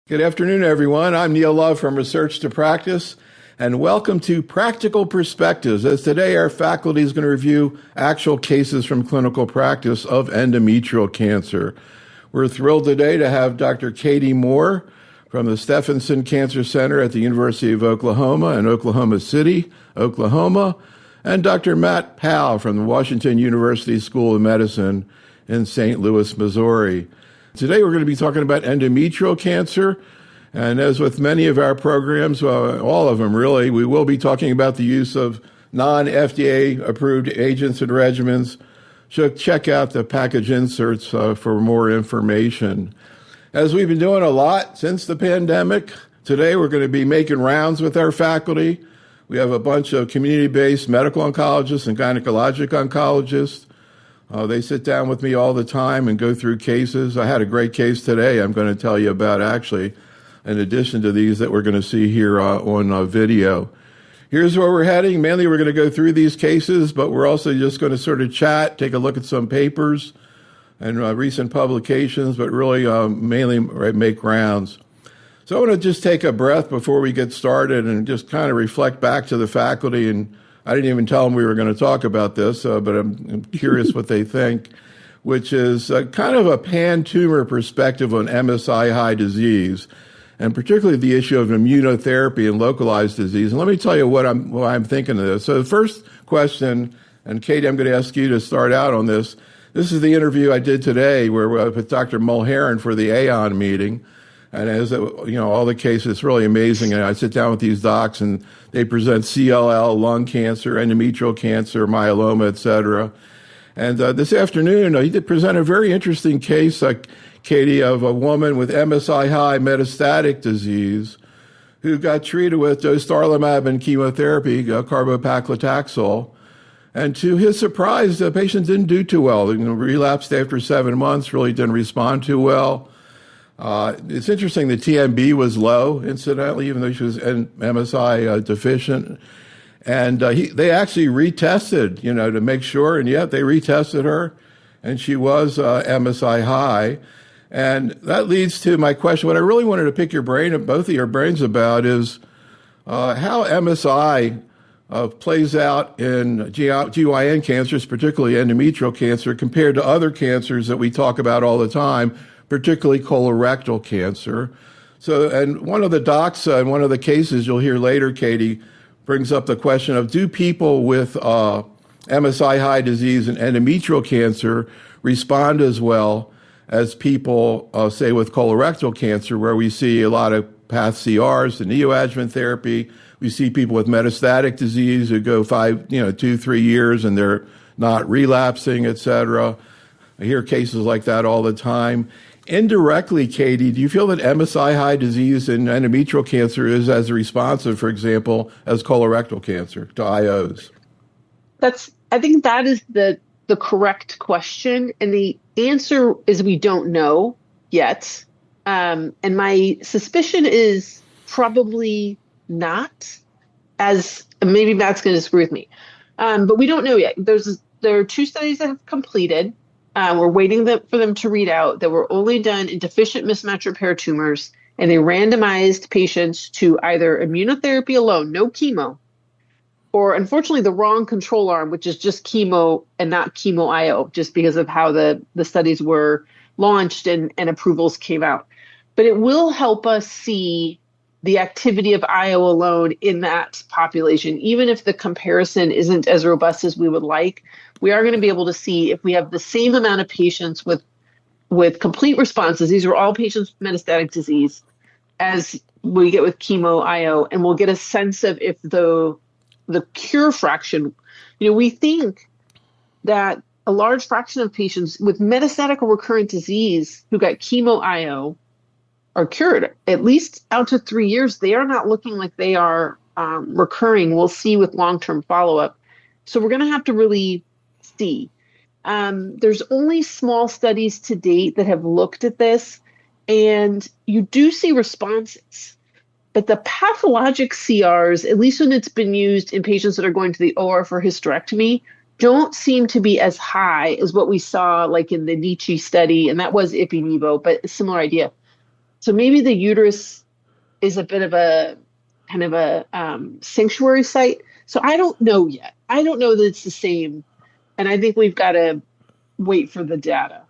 Good afternoon, everyone. I'm Neil Love from Research to Practice, and welcome to Practical Perspectives, as today our faculty is going to review actual cases from clinical practice of endometrial cancer. We're thrilled today to have Dr. Kathleen N Moore from the Stephenson Cancer Center at the University of Oklahoma in Oklahoma City, Oklahoma, and Dr. Matt Powell from the Washington University School of Medicine in St. Louis, Missouri. Today we're going to be talking about endometrial cancer, and as with many of our programs, well, all of them really, we will be talking about the use of non-FDA approved agents and regimens. So check out the package inserts for more information. As we've been doing a lot since the pandemic, today we're going to be making rounds with our faculty. We have a bunch of community-based medical oncologists and gynecologic oncologists. They sit down with me all the time and go through cases. I had a great case today I'm going to tell you about, actually, in addition to these that we're going to see here on video. Here's where we're heading. Mainly, we're going to go through these cases, but we're also just going to sort of chat, take a look at some papers and recent publications, but really mainly make rounds. So I want to just take a breath before we get started and just kind of reflect back to the faculty. And I didn't even tell them we were going to talk about this, but I'm curious what they think, which is kind of a pan-tumor perspective on MSI-high disease, and particularly the issue of immunotherapy and localized disease. And let me tell you why I'm thinking of this. So the first question, and Katie, I'm going to ask you to start out on this. This is the interview I did today with Dr. Mulheron for the AON meeting. And as all the cases, it's really amazing. And I sit down with these docs, and they present CLL, lung cancer, endometrial cancer, myeloma, et cetera. And this afternoon, he did present a very interesting case, Katie, of a woman with MSI-high metastatic disease who got treated with dostarlimab and chemotherapy, carbopaclitaxel. And to his surprise, the patient didn't do too well. Relapsed after 7 months, really didn't respond too well. It's interesting the TMB was low, incidentally, even though she was MSI deficient. And they actually retested, to make sure. And yet they retested her, and she was MSI high. And that leads to my question. What I really wanted to pick both of your brains about is how MSI plays out in GYN cancers, particularly endometrial cancer, compared to other cancers that we talk about all the time, particularly colorectal cancer. So, and one of the docs in one of the cases you'll hear later, Katie, brings up the question of, do people with MSI-high disease and endometrial cancer respond as well as people, say, with colorectal cancer, where we see a lot of path CRs, the neoadjuvant therapy. We see people with metastatic disease who go 2-3 years and they're not relapsing, et cetera. I hear cases like that all the time. Indirectly, Katie, do you feel that MSI-high disease and endometrial cancer is as responsive, for example, as colorectal cancer to IOs? I think that is the correct question. And the answer is we don't know yet. And my suspicion is probably not, as maybe Matt's going to disagree with me. But we don't know yet. There are 2 studies that have completed. We're waiting for them to read out, that were only done in deficient mismatch repair tumors, and they randomized patients to either immunotherapy alone, no chemo, or unfortunately the wrong control arm, which is just chemo and not chemo IO, just because of how the studies were launched and approvals came out. But it will help us see the activity of IO alone in that population. Even if the comparison isn't as robust as we would like, we are going to be able to see if we have the same amount of patients with complete responses. These are all patients with metastatic disease, as we get with chemo IO, and we'll get a sense of if the cure fraction, we think that a large fraction of patients with metastatic or recurrent disease who got chemo IO are cured, at least out to 3 years. They are not looking like they are recurring. We'll see with long-term follow-up. So we're going to have to really see. There's only small studies to date that have looked at this, and you do see responses. But the pathologic CRs, at least when it's been used in patients that are going to the OR for hysterectomy, don't seem to be as high as what we saw like in the Nietzsche study, and that was ipi-nivo, but a similar idea. So maybe the uterus is a bit of a kind of a sanctuary site. So I don't know yet. I don't know that it's the same. And I think we've got to wait for the data.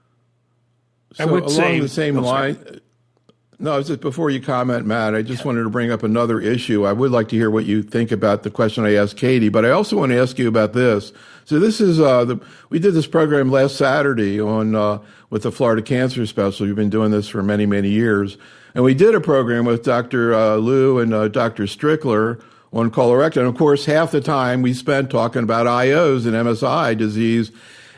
So I would say along the same line, no, just before you comment, Matt, I just wanted to bring up another issue. I would like to hear what you think about the question I asked Katie, but I also want to ask you about this. So this is we did this program last Saturday on with the Florida Cancer Special. You've been doing this for many, many years, and we did a program with Dr. Liu and Dr. Strickler on colorectal. And of course, half the time we spent talking about IOs and MSI disease,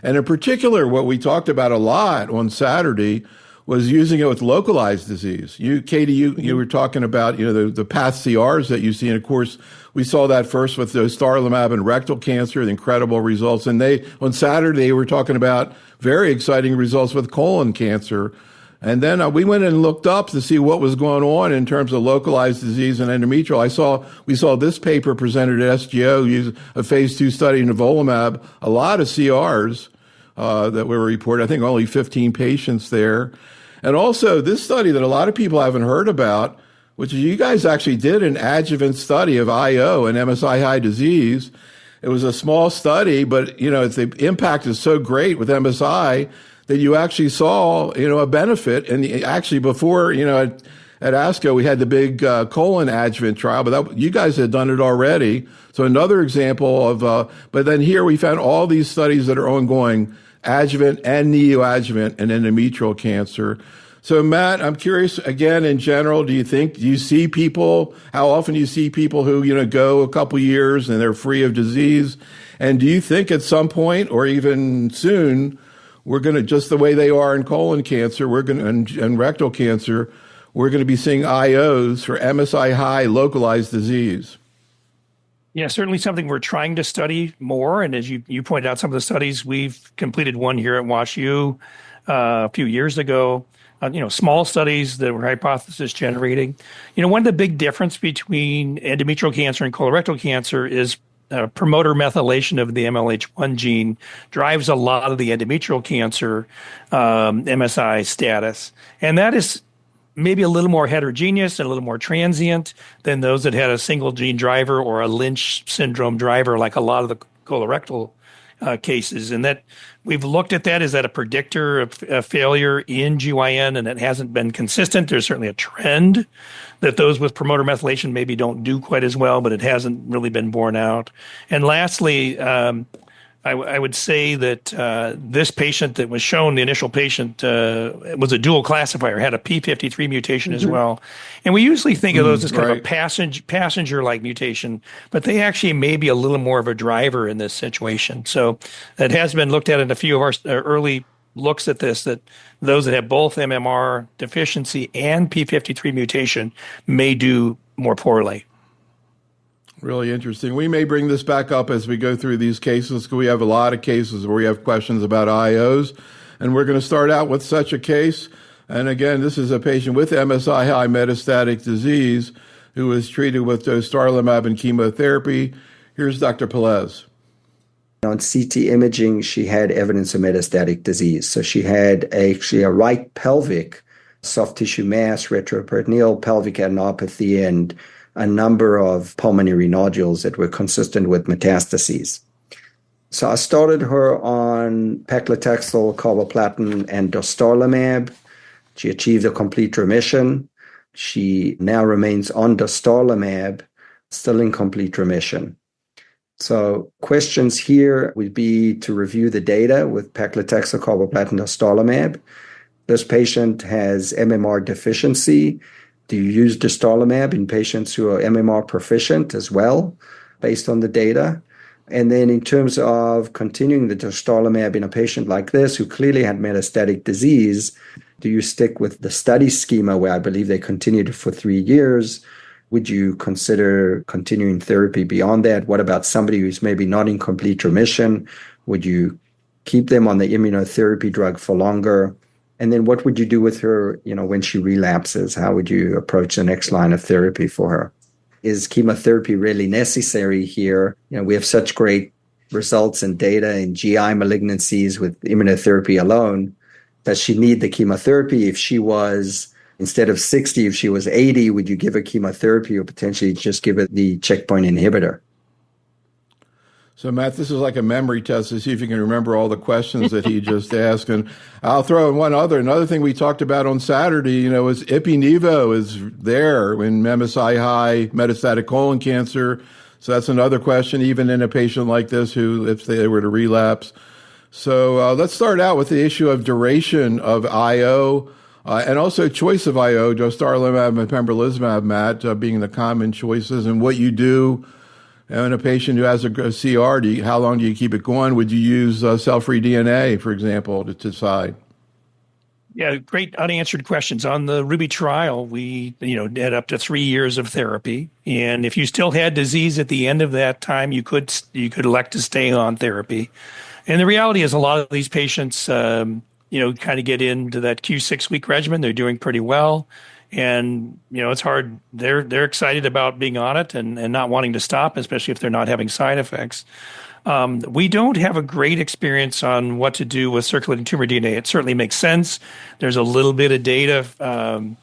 and in particular, what we talked about a lot on Saturday was using it with localized disease. Katie, you were talking about, the past CRs that you see. And of course, we saw that first with dostarlimab and rectal cancer, the incredible results. And on Saturday, they were talking about very exciting results with colon cancer. And then we went and looked up to see what was going on in terms of localized disease and endometrial. We saw this paper presented at SGO, using a phase 2 study, nivolumab, a lot of CRs that were reported. I think only 15 patients there. And also this study that a lot of people haven't heard about, which is you guys actually did an adjuvant study of IO and MSI high disease. It was a small study, but the impact is so great with MSI that you actually saw, a benefit. And actually before, at ASCO, we had the big colon adjuvant trial, but you guys had done it already. So another example of, but then here we found all these studies that are ongoing, adjuvant and neoadjuvant and endometrial cancer. So Matt, I'm curious, again, in general, do you see people, how often do you see people who, go a couple years and they're free of disease? And do you think at some point or even soon, we're going to, just the way they are in colon cancer, and rectal cancer, we're going to be seeing IOs for MSI high localized disease? Yeah, certainly something we're trying to study more. And as you pointed out, some of the studies, we've completed one here at WashU a few years ago, small studies that were hypothesis generating. One of the big difference between endometrial cancer and colorectal cancer is promoter methylation of the MLH1 gene drives a lot of the endometrial cancer MSI status. And that is maybe a little more heterogeneous and a little more transient than those that had a single gene driver or a Lynch syndrome driver, like a lot of the colorectal cases. And that we've looked at that. Is that a predictor of failure in GYN? And it hasn't been consistent. There's certainly a trend that those with promoter methylation maybe don't do quite as well, but it hasn't really been borne out. And lastly, I would say that this patient that was shown, the initial patient, was a dual classifier, had a P53 mutation as well. And we usually think of those as kind of a passenger-like mutation, but they actually may be a little more of a driver in this situation. So it has been looked at in a few of our early looks at this, that those that have both MMR deficiency and P53 mutation may do more poorly. Really interesting. We may bring this back up as we go through these cases, because we have a lot of cases where we have questions about IOs. And we're going to start out with such a case. And again, this is a patient with MSI high metastatic disease who was treated with dostarlimab and chemotherapy. Here's Dr. Pelez. On CT imaging, she had evidence of metastatic disease. So she had actually a right pelvic soft tissue mass, retroperitoneal pelvic adenopathy, and a number of pulmonary nodules that were consistent with metastases. So I started her on paclitaxel, carboplatin, and dostarlimab. She achieved a complete remission. She now remains on dostarlimab, still in complete remission. So questions here would be to review the data with paclitaxel, carboplatin, dostarlimab. This patient has MMR deficiency. Do you use dostarlimab in patients who are MMR proficient as well, based on the data? And then in terms of continuing the dostarlimab in a patient like this who clearly had metastatic disease, do you stick with the study schema where I believe they continued for 3 years? Would you consider continuing therapy beyond that? What about somebody who's maybe not in complete remission? Would you keep them on the immunotherapy drug for longer? And then what would you do with her, when she relapses? How would you approach the next line of therapy for her? Is chemotherapy really necessary here? We have such great results and data in GI malignancies with immunotherapy alone. Does she need the chemotherapy? If she was Instead of 60, if she was 80, would you give her chemotherapy or potentially just give her the checkpoint inhibitor? So, Matt, this is like a memory test to see if you can remember all the questions that he just asked. And I'll throw in another thing we talked about on Saturday, is Ipi-Nivo is there in MSI-high metastatic colon cancer. So that's another question, even in a patient like this who, if they were to relapse. So let's start out with the issue of duration of IO and also choice of IO, dostarlimab and pembrolizumab, Matt, being the common choices, and what you do in a patient who has a CR. How long do you keep it going? Would you use cell-free DNA, for example, to decide? Yeah, great unanswered questions. On the Ruby trial, we had up to 3 years of therapy, and if you still had disease at the end of that time, you could elect to stay on therapy. And the reality is, a lot of these patients, kind of get into that Q6-week regimen. They're doing pretty well, and it's hard. They're excited about being on it and not wanting to stop, especially if they're not having side effects. We don't have a great experience on what to do with circulating tumor DNA. It certainly makes sense. There's a little bit of data from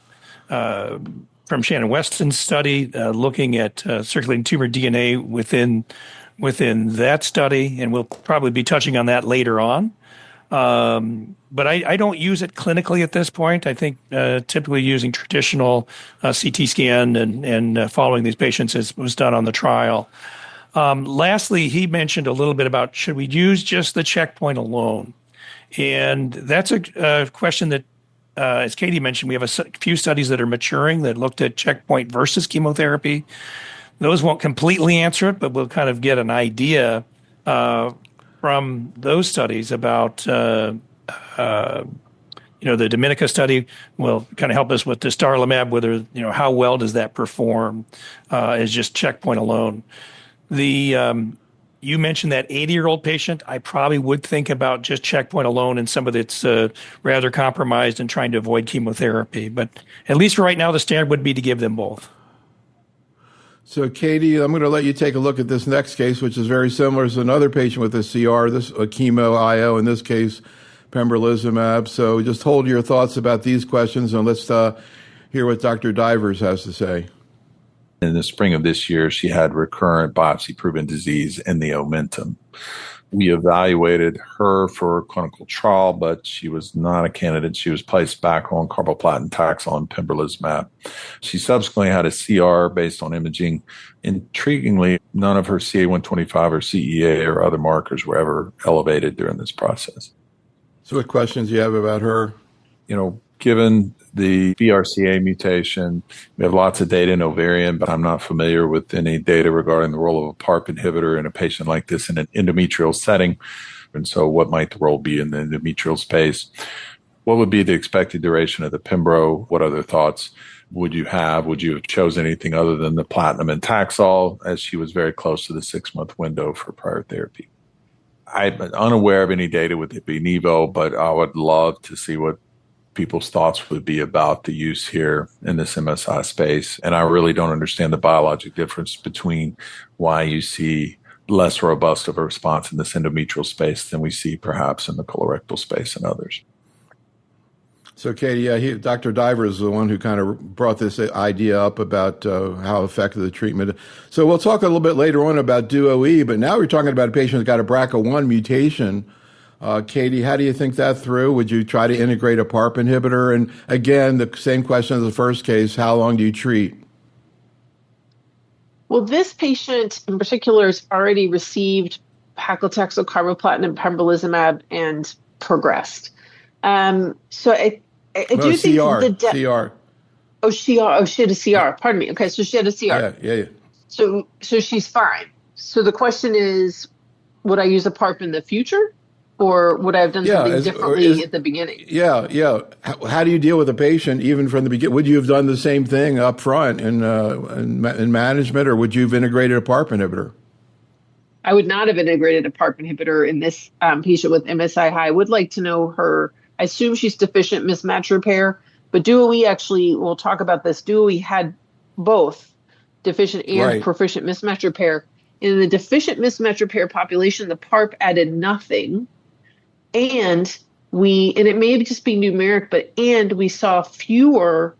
Shannon Weston's study looking at circulating tumor DNA within that study, and we'll probably be touching on that later on. But I don't use it clinically at this point. I think typically using traditional CT scan and following these patients as was done on the trial. Lastly, he mentioned a little bit about should we use just the checkpoint alone? And that's a question that, as Katie mentioned, we have a few studies that are maturing that looked at checkpoint versus chemotherapy. Those won't completely answer it, but we'll kind of get an idea from those studies about, the Dominica study will kind of help us with dostarlimab, whether, how well does that perform as just checkpoint alone. You mentioned that 80-year-old patient. I probably would think about just checkpoint alone in somebody that's rather compromised and trying to avoid chemotherapy. But at least for right now, the standard would be to give them both. So, Katie, I'm going to let you take a look at this next case, which is very similar to another patient with a CR, this chemo IO, in this case, pembrolizumab. So just hold your thoughts about these questions, and let's hear what Dr. Divers has to say. In the spring of this year, she had recurrent biopsy-proven disease in the omentum. We evaluated her for a clinical trial, but she was not a candidate. She was placed back on carboplatin, Taxol, and pembrolizumab. She subsequently had a CR based on imaging. Intriguingly, none of her CA-125 or CEA or other markers were ever elevated during this process. So what questions do you have about her? Given the BRCA mutation, we have lots of data in ovarian, but I'm not familiar with any data regarding the role of a PARP inhibitor in a patient like this in an endometrial setting. And so what might the role be in the endometrial space? What would be the expected duration of the Pembro? What other thoughts would you have? Would you have chosen anything other than the platinum and Taxol, as she was very close to the 6-month window for prior therapy? I'm unaware of any data with Ipi-Nivo, but I would love to see what people's thoughts would be about the use here in this MSI space. And I really don't understand the biologic difference between why you see less robust of a response in this endometrial space than we see perhaps in the colorectal space and others. So, Katie, Dr. Divers is the one who kind of brought this idea up about how effective the treatment is. So we'll talk a little bit later on about DUO-E, but now we're talking about a patient who's got a BRCA1 mutation. Katie, how do you think that through? Would you try to integrate a PARP inhibitor? And again, the same question as the first case, how long do you treat? Well, this patient in particular has already received paclitaxel, carboplatin, and pembrolizumab and progressed. So I do think CR. Oh, she had a CR. Pardon me. Okay, so she had a CR. Yeah. So she's fine. So the question is, would I use a PARP in the future, or would I have done something differently at the beginning? Yeah. How do you deal with a patient even from the beginning? Would you have done the same thing up front in management, or would you have integrated a PARP inhibitor? I would not have integrated a PARP inhibitor in this patient with MSI high. I would like to know her. I assume she's deficient mismatch repair, but DUO-E actually, we'll talk about this. DUO-E had both deficient and proficient mismatch repair. In the deficient mismatch repair population, the PARP added nothing. And it may just be numeric, but we saw fewer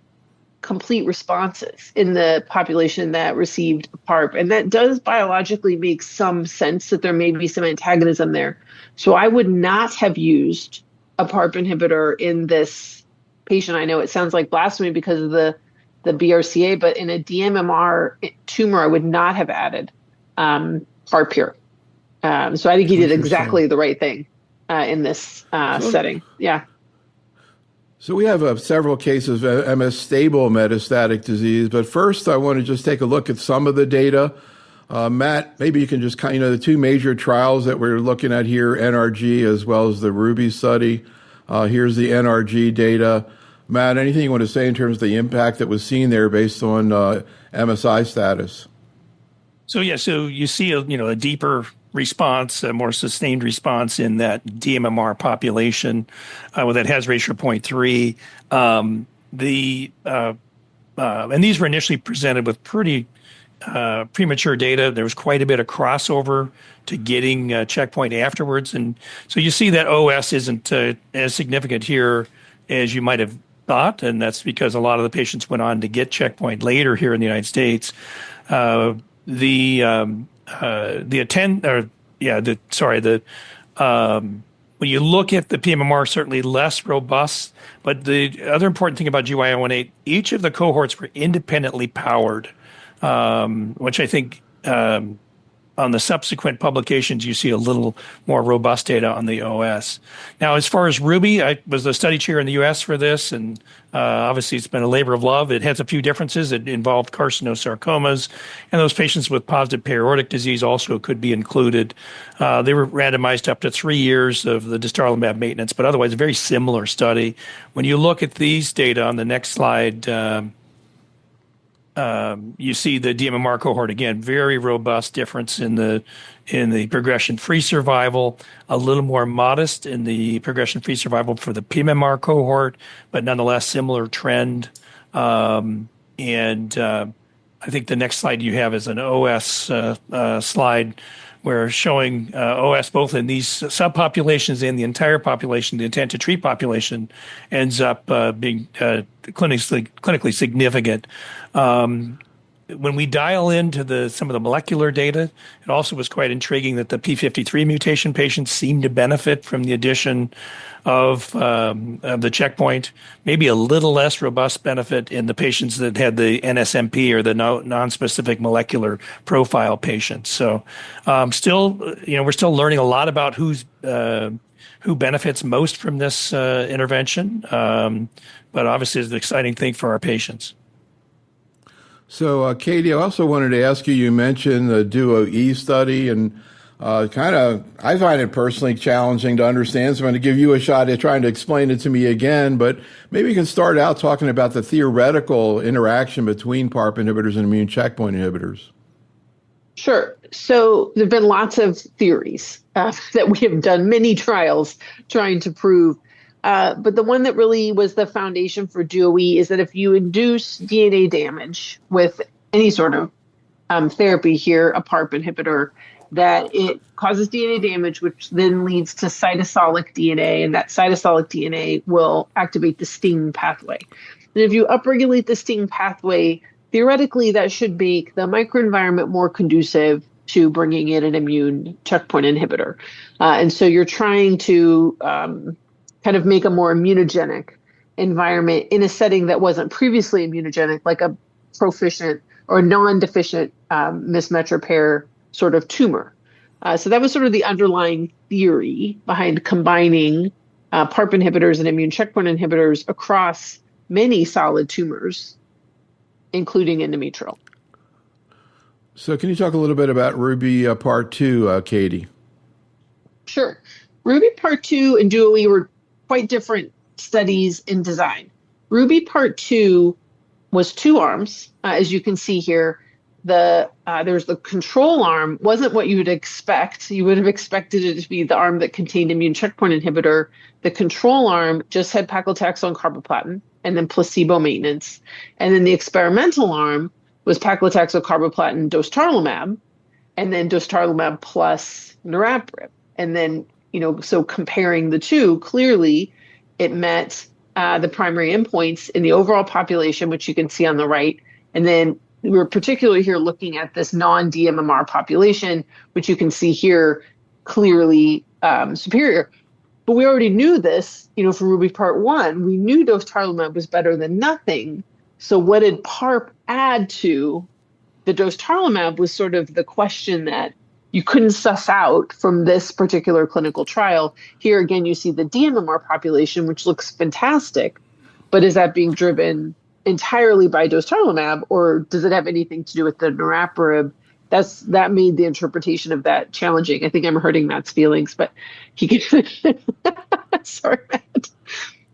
complete responses in the population that received PARP. And that does biologically make some sense that there may be some antagonism there. So I would not have used a PARP inhibitor in this patient. I know it sounds like blasphemy because of the BRCA, but in a DMMR tumor, I would not have added PARP here. So I think he did exactly the right thing in this setting. Yeah. So we have several cases of MS stable metastatic disease, but first I want to just take a look at some of the data. Matt, maybe you can just the two major trials that we're looking at here, NRG as well as the Ruby study. Here's the NRG data. Matt, anything you want to say in terms of the impact that was seen there based on MSI status? So you see a deeper response, a more sustained response in that DMMR population with that hazard ratio 0.3. And these were initially presented with pretty premature data. There was quite a bit of crossover to getting checkpoint afterwards. And so you see that OS isn't as significant here as you might have thought. And that's because a lot of the patients went on to get checkpoint later here in the United States. When you look at the PMMR, certainly less robust. But the other important thing about GY018, each of the cohorts were independently powered, which I think on the subsequent publications, you see a little more robust data on the OS. Now, as far as Ruby, I was the study chair in the U.S. for this, and obviously it's been a labor of love. It has a few differences. It involved carcinosarcomas, and those patients with positive periodic disease also could be included. They were randomized up to 3 years of the dostarlimab maintenance, but otherwise a very similar study. When you look at these data on the next slide, you see the DMMR cohort again, very robust difference in the progression-free survival, a little more modest in the progression-free survival for the PMMR cohort, but nonetheless similar trend. I think the next slide you have is an OS slide where showing OS both in these subpopulations and the entire population, the intent to treat population, ends up being clinically significant. When we dial into some of the molecular data, it also was quite intriguing that the P53 mutation patients seemed to benefit from the addition of the checkpoint, maybe a little less robust benefit in the patients that had the NSMP or the non-specific molecular profile patients. So we're still learning a lot about who benefits most from this intervention, but obviously it's an exciting thing for our patients. So, Katie, I also wanted to ask you, you mentioned the DUO-E study, and I find it personally challenging to understand, so I'm going to give you a shot at trying to explain it to me again, but maybe you can start out talking about the theoretical interaction between PARP inhibitors and immune checkpoint inhibitors. Sure. So there have been lots of theories that we have done many trials trying to prove. But the one that really was the foundation for DUO-E is that if you induce DNA damage with any sort of therapy here, a PARP inhibitor, that it causes DNA damage, which then leads to cytosolic DNA, and that cytosolic DNA will activate the STING pathway. And if you upregulate the STING pathway, theoretically, that should make the microenvironment more conducive to bringing in an immune checkpoint inhibitor. And so you're trying to kind of make a more immunogenic environment in a setting that wasn't previously immunogenic, like a proficient or non-deficient mismatch repair sort of tumor. So that was sort of the underlying theory behind combining PARP inhibitors and immune checkpoint inhibitors across many solid tumors, including endometrial. So can you talk a little bit about Ruby Part 2, Katie? Sure. Ruby Part 2 and DUO-E were quite different studies in design. Ruby Part 2 was 2 arms, as you can see here. There's the control arm, wasn't what you would expect. You would have expected it to be the arm that contained immune checkpoint inhibitor. The control arm just had paclitaxel and carboplatin, and then placebo maintenance. And then the experimental arm was paclitaxel, carboplatin, dostarlimab, and then dostarlimab plus niraparib. And then, so comparing the two, clearly it met the primary endpoints in the overall population, which you can see on the right. And then we're particularly here looking at this non-DMMR population, which you can see here clearly superior. But we already knew this, from Ruby Part 1. We knew dostarlimab was better than nothing. So what did PARP add to the dostarlimab was sort of the question that you couldn't suss out from this particular clinical trial. Here again, you see the DMMR population, which looks fantastic, but is that being driven entirely by dostarlimab, or does it have anything to do with the niraparib? That made the interpretation of that challenging. I think I'm hurting Matt's feelings, but he can. Sorry, Matt.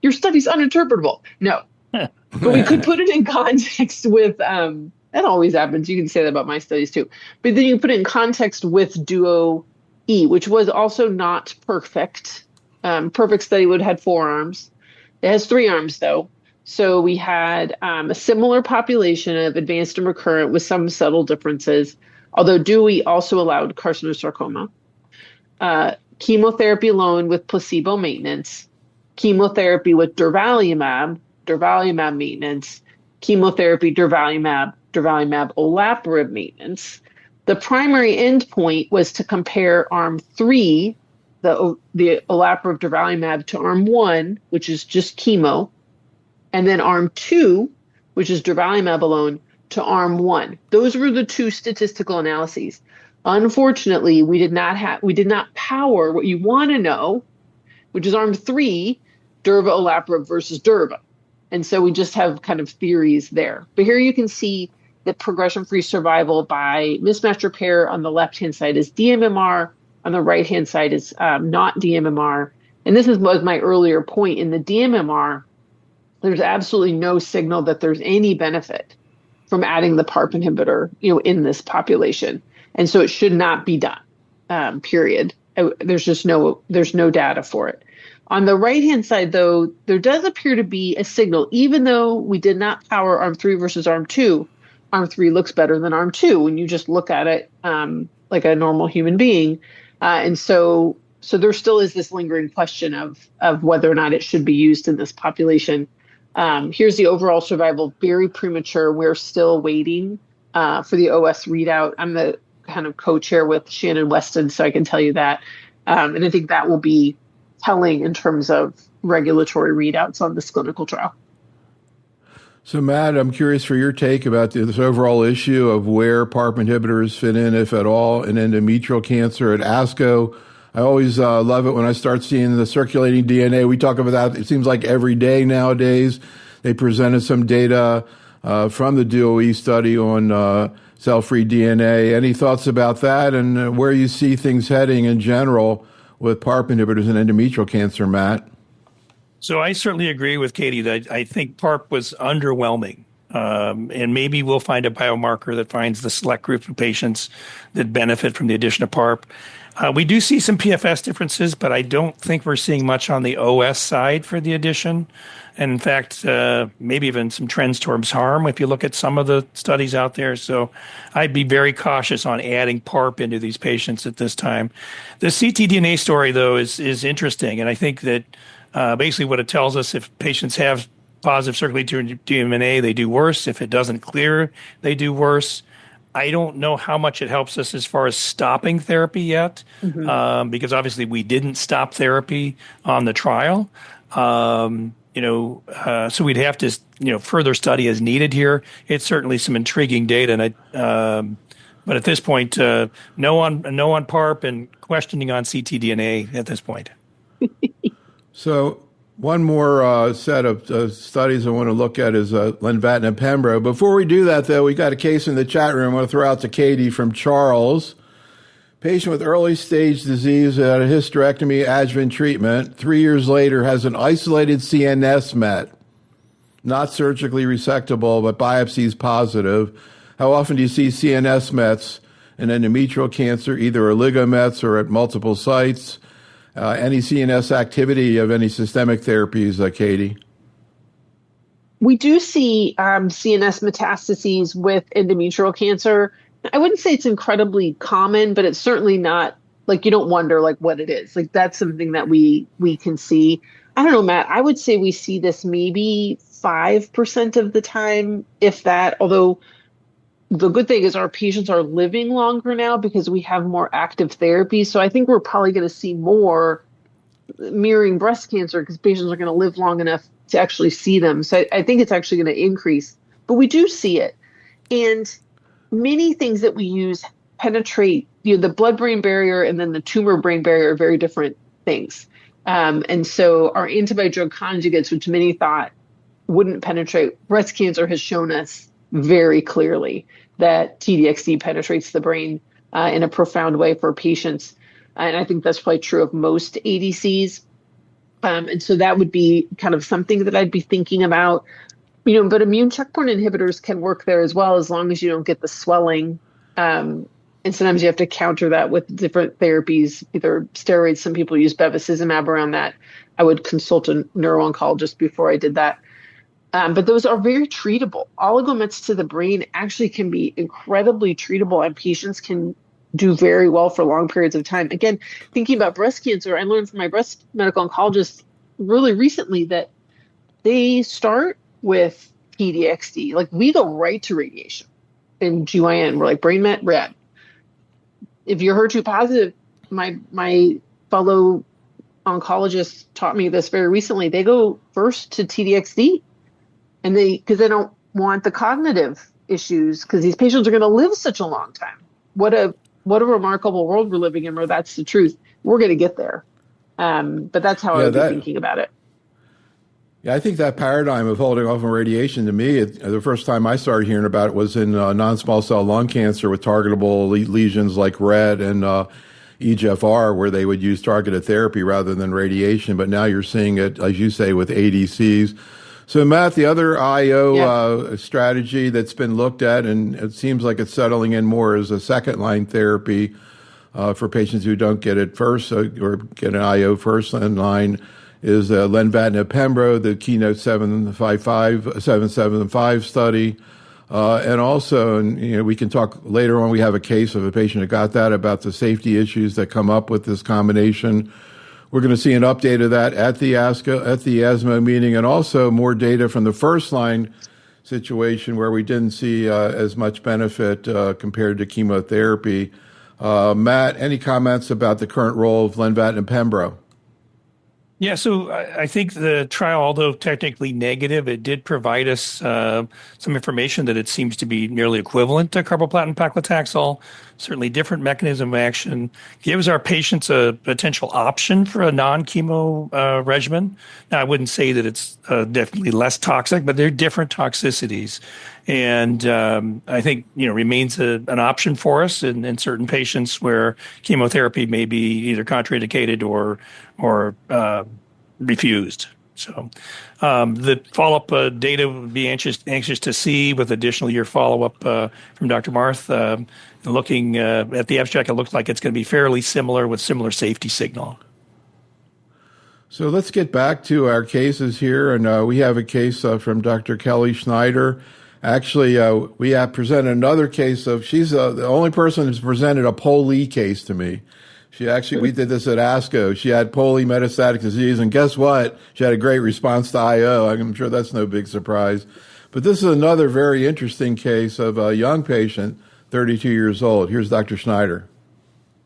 Your study's uninterpretable. No, but we could put it in context with. That always happens. You can say that about my studies too. But then you put it in context with Duo E, which was also not perfect. Perfect study would have had 4 arms. It has 3 arms though. So we had a similar population of advanced and recurrent with some subtle differences. Although Dewey also allowed carcinosarcoma, chemotherapy alone with placebo maintenance, chemotherapy with durvalumab maintenance, chemotherapy, durvalumab, olaparib maintenance. The primary endpoint was to compare arm 3, the olaparib durvalumab, to arm 1, which is just chemo, and then arm 2, which is durvalumab alone, to arm 1. Those were the 2 statistical analyses. Unfortunately, we did not power what you want to know, which is arm 3, durva olaparib versus durva. And so we just have kind of theories there. But here you can see that progression-free survival by mismatch repair on the left-hand side is DMMR, on the right-hand side is not DMMR. And this was my earlier point. In the DMMR, there's absolutely no signal that there's any benefit from adding the PARP inhibitor, in this population. And so it should not be done, period. There's no data for it. On the right-hand side, though, there does appear to be a signal, even though we did not power arm 3 versus arm 2. Arm 3 looks better than arm 2 when you just look at it like a normal human being. And so there still is this lingering question of whether or not it should be used in this population. Here's the overall survival, very premature. We're still waiting for the OS readout. I'm the kind of co-chair with Shannon Weston, so I can tell you that. And I think that will be telling in terms of regulatory readouts on this clinical trial. So, Matt, I'm curious for your take about this overall issue of where PARP inhibitors fit in, if at all, in endometrial cancer. At ASCO, I always love it when I start seeing the circulating DNA. We talk about that, it seems like every day nowadays. They presented some data from the DOE study on cell-free DNA. Any thoughts about that and where you see things heading in general with PARP inhibitors in endometrial cancer, Matt? So I certainly agree with Katie that I think PARP was underwhelming. And maybe we'll find a biomarker that finds the select group of patients that benefit from the addition of PARP. We do see some PFS differences, but I don't think we're seeing much on the OS side for the addition. And in fact, maybe even some trends towards harm if you look at some of the studies out there. So I'd be very cautious on adding PARP into these patients at this time. The ctDNA story, though, is interesting. And I think that basically what it tells us, if patients have positive circulating DNA, they do worse. If it doesn't clear, they do worse. I don't know how much it helps us as far as stopping therapy yet, because obviously we didn't stop therapy on the trial. So we'd have to, further study as needed here. It's certainly some intriguing data, and but at this point, no on PARP and questioning on ctDNA at this point. So one more set of studies I want to look at is lenvatinib pembro. Before we do that, though, we got a case in the chat room I want to throw out to Katie from Charles. Patient with early stage disease had a hysterectomy adjuvant treatment. 3 years later has an isolated CNS met, not surgically resectable, but biopsies positive. How often do you see CNS mets in endometrial cancer, either oligomets or at multiple sites? Any CNS activity of any systemic therapies, Katie? We do see CNS metastases with endometrial cancer. I wouldn't say it's incredibly common, but it's certainly not, like, you don't wonder like what it is. Like, that's something that we can see. I don't know, Matt. I would say we see this maybe 5% of the time, if that, although the good thing is our patients are living longer now because we have more active therapy. So I think we're probably going to see more mirroring breast cancer because patients are going to live long enough to actually see them. So I think it's actually going to increase, but we do see it. And many things that we use penetrate, the blood-brain barrier and then the tumor-brain barrier are very different things. And so our antibody-drug conjugates, which many thought wouldn't penetrate, breast cancer has shown us very clearly that TDXD penetrates the brain in a profound way for patients. And I think that's probably true of most ADCs. And so that would be kind of something that I'd be thinking about. But immune checkpoint inhibitors can work there as well, as long as you don't get the swelling. And sometimes you have to counter that with different therapies, either steroids. Some people use bevacizumab around that. I would consult a neuro-oncologist before I did that. But those are very treatable. Oligomets to the brain actually can be incredibly treatable, and patients can do very well for long periods of time. Again, thinking about breast cancer, I learned from my breast medical oncologist really recently that they start with TDXD. Like, we go right to radiation in GYN. We're like, brain met, rad. If you're HER2 positive, my fellow oncologist taught me this very recently. They go first to TDXD, and because they don't want the cognitive issues, because these patients are going to live such a long time. What a remarkable world we're living in, where that's the truth. We're going to get there. But that's how I would be thinking about it. Yeah, I think that paradigm of holding off on radiation, to me, the first time I started hearing about it was in non-small cell lung cancer with targetable lesions like RET and EGFR, where they would use targeted therapy rather than radiation. But now you're seeing it, as you say, with ADCs. So, Matt, the other IO strategy that's been looked at, and it seems like it's settling in more, is a second-line therapy for patients who don't get it first or get an IO first in line, is lenvatinib pembro, the Keynote 775 study. And also, we can talk later on, we have a case of a patient who got that, about the safety issues that come up with this combination. We're going to see an update of that at the ESMO meeting, and also more data from the first-line situation where we didn't see as much benefit compared to chemotherapy. Matt, any comments about the current role of lenvatinib pembro? Yeah, so I think the trial, although technically negative, it did provide us some information that it seems to be nearly equivalent to carboplatin paclitaxel. Certainly different mechanism of action, gives our patients a potential option for a non-chemo regimen. Now, I wouldn't say that it's definitely less toxic, but there are different toxicities. And I think, remains an option for us in certain patients where chemotherapy may be either contraindicated or refused. So the follow-up data would be anxious to see with additional year follow-up from Dr. Marth. Looking at the abstract, it looks like it's going to be fairly similar with similar safety signal. So let's get back to our cases here. And we have a case from Dr. Kelly Schneider. Actually, we have presented another case of, she's the only person who's presented a POLE case to me. We did this at ASCO. She had polymetastatic disease, and guess what? She had a great response to IO. I'm sure that's no big surprise. But this is another very interesting case of a young patient, 32 years old. Here's Dr. Schneider.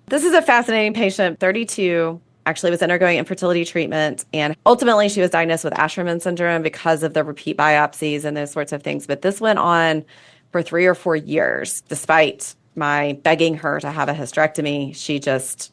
This is a fascinating patient, 32, actually was undergoing infertility treatment, and ultimately she was diagnosed with Asherman syndrome because of the repeat biopsies and those sorts of things. But this went on for 3 or 4 years. Despite my begging her to have a hysterectomy, she just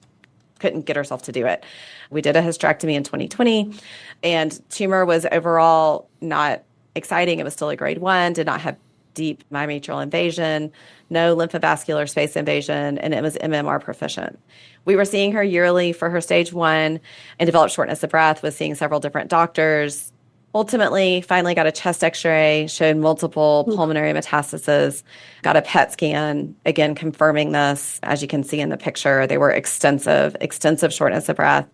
couldn't get herself to do it. We did a hysterectomy in 2020, and tumor was overall not exciting. It was still a grade 1, did not have deep myometrial invasion, no lymphovascular space invasion, and it was MMR proficient. We were seeing her yearly for her stage 1 and developed shortness of breath, was seeing several different doctors. Ultimately, finally got a chest x-ray, showed multiple pulmonary metastases, got a PET scan, again confirming this. As you can see in the picture, they were extensive shortness of breath.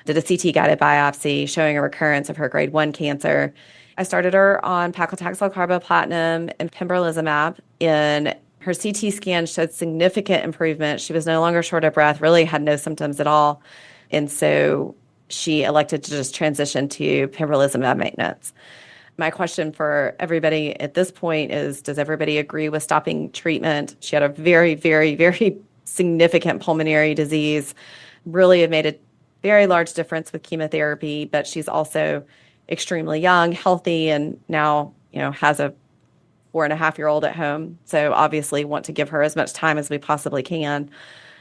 Did a CT-guided biopsy showing a recurrence of her grade 1 cancer. I started her on paclitaxel, carboplatin, and pembrolizumab. In her CT scan showed significant improvement. She was no longer short of breath, really had no symptoms at all. And so she elected to just transition to pembrolizumab maintenance. My question for everybody at this point is, does everybody agree with stopping treatment? She had a very, very, very significant pulmonary disease, really have made a very large difference with chemotherapy, but she's also extremely young, healthy, and now, has a 4.5-year-old at home. So obviously want to give her as much time as we possibly can.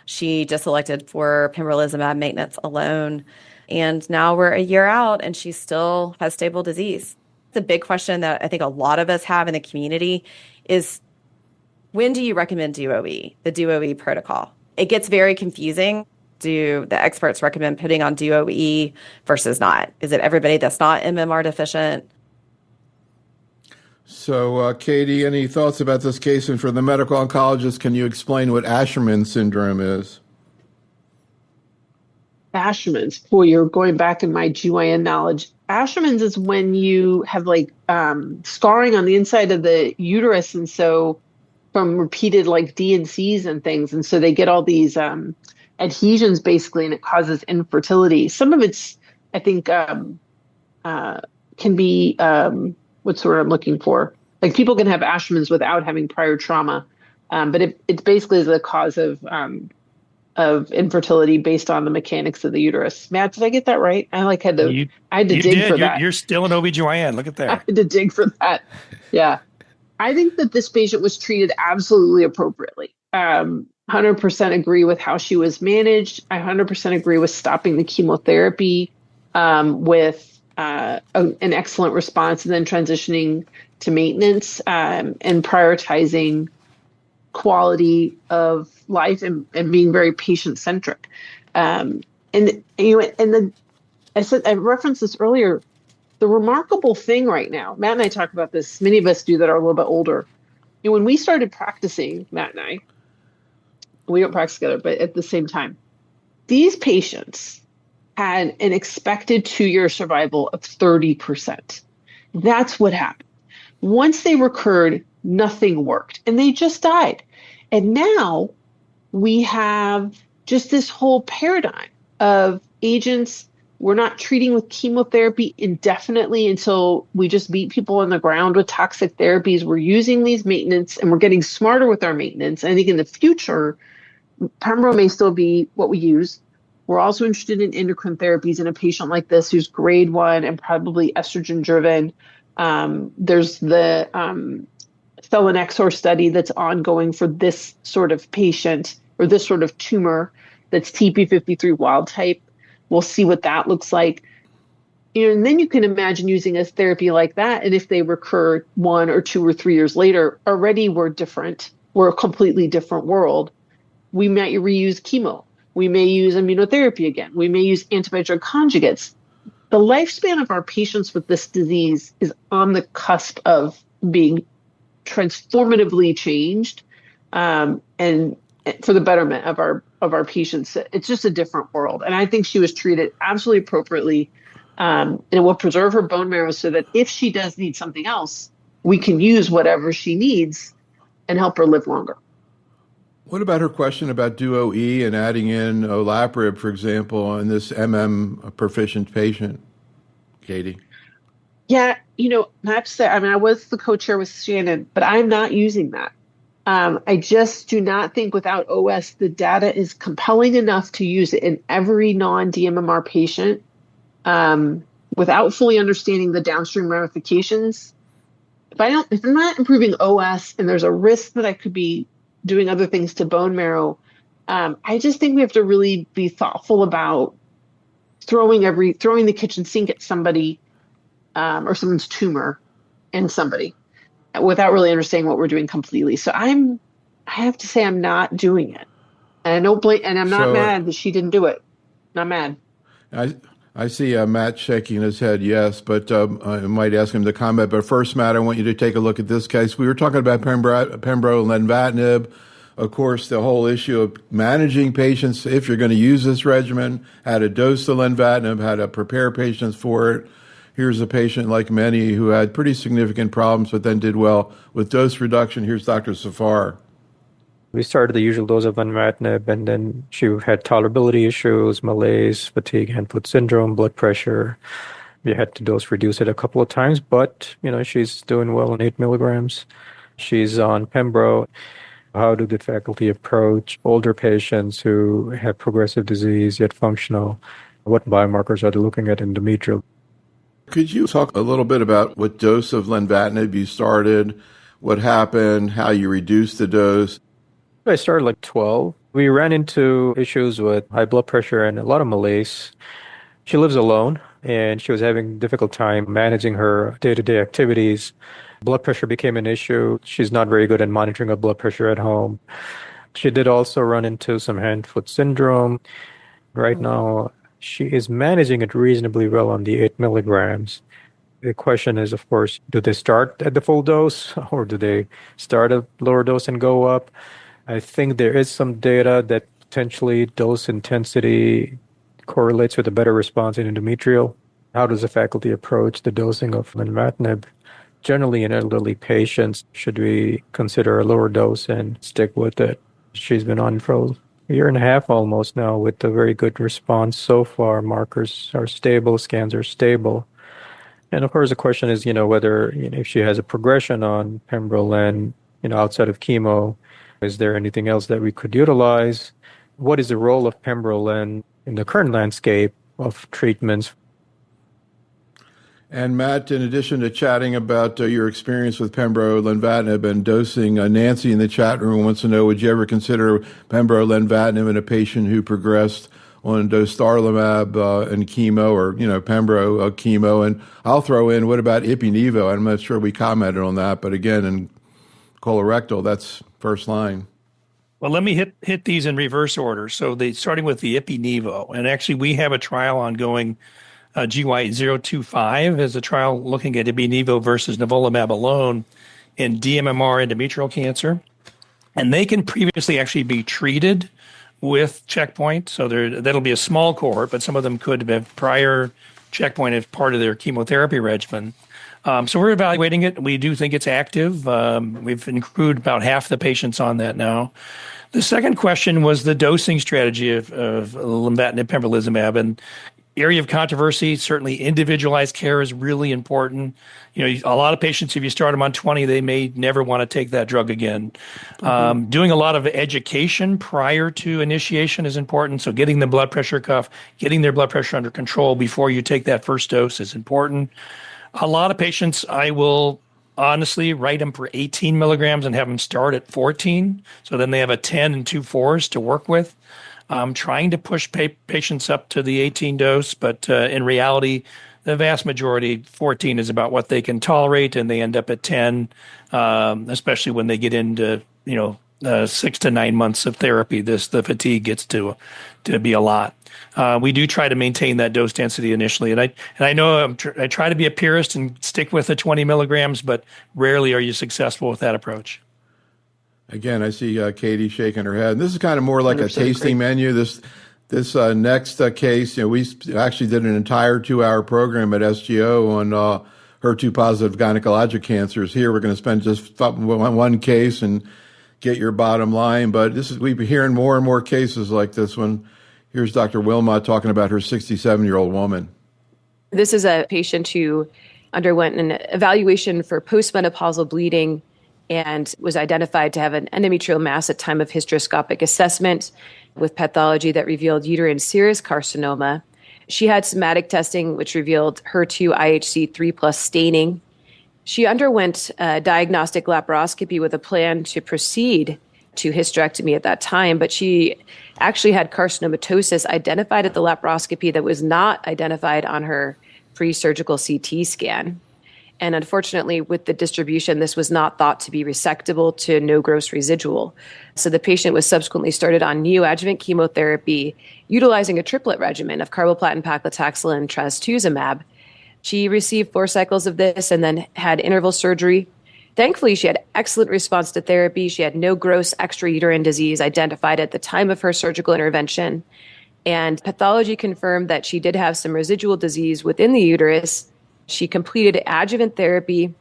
She just elected for pembrolizumab maintenance alone. And now we're a year out and she still has stable disease. The big question that I think a lot of us have in the community is, when do you recommend DUOE, the DUOE protocol? It gets very confusing. Do the experts recommend putting on DUOE versus not? Is it everybody that's not MMR deficient? So, Katie, any thoughts about this case? And for the medical oncologist, can you explain what Asherman syndrome is? Asherman's, boy, you're going back in my GYN knowledge. Asherman's is when you have scarring on the inside of the uterus, and so from repeated DNCs and things, and so they get all these adhesions basically, and it causes infertility. Some of it's, I think, can be what's the word I'm looking for? People can have Asherman's without having prior trauma, but it basically is the cause of infertility based on the mechanics of the uterus. Matt, did I get that right? I had to dig for that. You're still an OBGYN. Look at that. I had to dig for that. Yeah. I think that this patient was treated absolutely appropriately. 100% agree with how she was managed. I 100% agree with stopping the chemotherapy with an excellent response, and then transitioning to maintenance and prioritizing quality of life and being very patient centric. I referenced this earlier. The remarkable thing right now, Matt and I talk about this, many of us do that are a little bit older. When we started practicing, Matt and I, we don't practice together, but at the same time, these patients had an expected 2-year survival of 30%. That's what happened. Once they recurred, nothing worked, and they just died. And now we have just this whole paradigm of agents. We're not treating with chemotherapy indefinitely until we just beat people on the ground with toxic therapies. We're using these maintenance, and we're getting smarter with our maintenance. And I think in the future, pembro may still be what we use. We're also interested in endocrine therapies in a patient like this who's grade 1 and probably estrogen driven. There's the selinexor study that's ongoing for this sort of patient or this sort of tumor that's TP53 wild type. We'll see what that looks like. And then you can imagine using a therapy like that. And if they recur 1 or 2 or 3 years later, already we're different. We're a completely different world. We might reuse chemo. We may use immunotherapy again. We may use antibody-drug conjugates. The lifespan of our patients with this disease is on the cusp of being transformatively changed, and for the betterment of our patients. It's just a different world. And I think she was treated absolutely appropriately, and it will preserve her bone marrow so that if she does need something else, we can use whatever she needs and help her live longer. What about her question about DUOE and adding in olaparib, for example, in this proficient patient, Katie? Yeah, not to say, I was the co-chair with Shannon, but I'm not using that. I just do not think without OS, the data is compelling enough to use it in every non-DMMR patient without fully understanding the downstream ramifications. If I'm not improving OS and there's a risk that I could be doing other things to bone marrow, I just think we have to really be thoughtful about throwing the kitchen sink at somebody or someone's tumor in somebody without really understanding what we're doing completely. So I have to say I'm not doing it. And I don't blame, and I'm not mad that she didn't do it. Not mad. I see Matt shaking his head, yes, but I might ask him to comment. But first, Matt, I want you to take a look at this case. We were talking about pembro and lenvatinib. Of course, the whole issue of managing patients, if you're going to use this regimen, how to dose the lenvatinib, how to prepare patients for it. Here's a patient like many who had pretty significant problems, but then did well with dose reduction. Here's Dr. Safar. We started the usual dose of lenvatinib, and then she had tolerability issues, malaise, fatigue, hand-foot syndrome, blood pressure. We had to dose reduce it a couple of times, but she's doing well on 8 milligrams. She's on Pembro. How do the faculty approach older patients who have progressive disease yet functional? What biomarkers are they looking at in endometrial? Could you talk a little bit about what dose of lenvatinib you started, what happened, how you reduced the dose? I started like 12. We ran into issues with high blood pressure and a lot of malaise. She lives alone, and she was having a difficult time managing her day-to-day activities. Blood pressure became an issue. She's not very good at monitoring her blood pressure at home. She did also run into some hand-foot syndrome. Right now, she is managing it reasonably well on the 8 milligrams. The question is, of course, do they start at the full dose or do they start at lower dose and go up? I think there is some data that potentially dose intensity correlates with a better response in endometrial. How does the faculty approach the dosing of lenvatinib? Generally, in elderly patients, should we consider a lower dose and stick with it? She's been on for a year and a half almost now with a very good response so far. Markers are stable, scans are stable. And of course, the question is, whether if she has a progression on pembrolizumab, outside of chemo, is there anything else that we could utilize? What is the role of pembrolizumab in the current landscape of treatments? And Matt, in addition to chatting about your experience with pembro lenvatinib and dosing, Nancy in the chat room wants to know, would you ever consider pembro lenvatinib in a patient who progressed on dostarlimab and chemo, or pembro chemo? And I'll throw in, what about ipi-nivo? I'm not sure we commented on that, but again, in colorectal, that's first line. Well, let me hit these in reverse order. So starting with the ipi-nivo, and actually we have a trial ongoing. GY025 is a trial looking at ipi-nivo versus nivolumab alone in dMMR endometrial cancer. And they can previously actually be treated with checkpoint. So that'll be a small cohort, but some of them could have prior checkpoint as part of their chemotherapy regimen. So we're evaluating it. We do think it's active. We've included about half the patients on that now. The second question was the dosing strategy of lenvatinib pembrolizumab, and area of controversy. Certainly individualized care is really important. A lot of patients, if you start them on 20, they may never want to take that drug again. Doing a lot of education prior to initiation is important. So getting the blood pressure cuff, getting their blood pressure under control before you take that first dose is important. A lot of patients, I will honestly write them for 18 milligrams and have them start at 14. So then they have a 10 and 2 4s to work with. Trying to push patients up to the 18 dose, but in reality, the vast majority, 14 is about what they can tolerate, and they end up at 10, especially when they get into 6 to 9 months of therapy. The fatigue gets to be a lot. We do try to maintain that dose density initially, and I know I try to be a purist and stick with the 20 milligrams, but rarely are you successful with that approach. Again, I see Katie shaking her head. This is kind of more like a tasting menu. This next case, we actually did an entire 2-hour program at SGO on HER2-positive gynecologic cancers. Here, we're going to spend just one case and get your bottom line. But we've been hearing more and more cases like this one. Here's Dr. Wilmot talking about her 67-year-old woman. This is a patient who underwent an evaluation for postmenopausal bleeding and was identified to have an endometrial mass at time of hysteroscopic assessment with pathology that revealed uterine serous carcinoma. She had somatic testing, which revealed HER2 IHC 3+ staining. She underwent a diagnostic laparoscopy with a plan to proceed to hysterectomy at that time, but she actually had carcinomatosis identified at the laparoscopy that was not identified on her pre-surgical CT scan. And unfortunately, with the distribution, this was not thought to be resectable to no gross residual. So the patient was subsequently started on neoadjuvant chemotherapy, utilizing a triplet regimen of carboplatin, paclitaxel, and trastuzumab. She received 4 cycles of this and then had interval surgery. Thankfully, she had excellent response to therapy. She had no gross extrauterine disease identified at the time of her surgical intervention. And pathology confirmed that she did have some residual disease within the uterus. She completed adjuvant therapy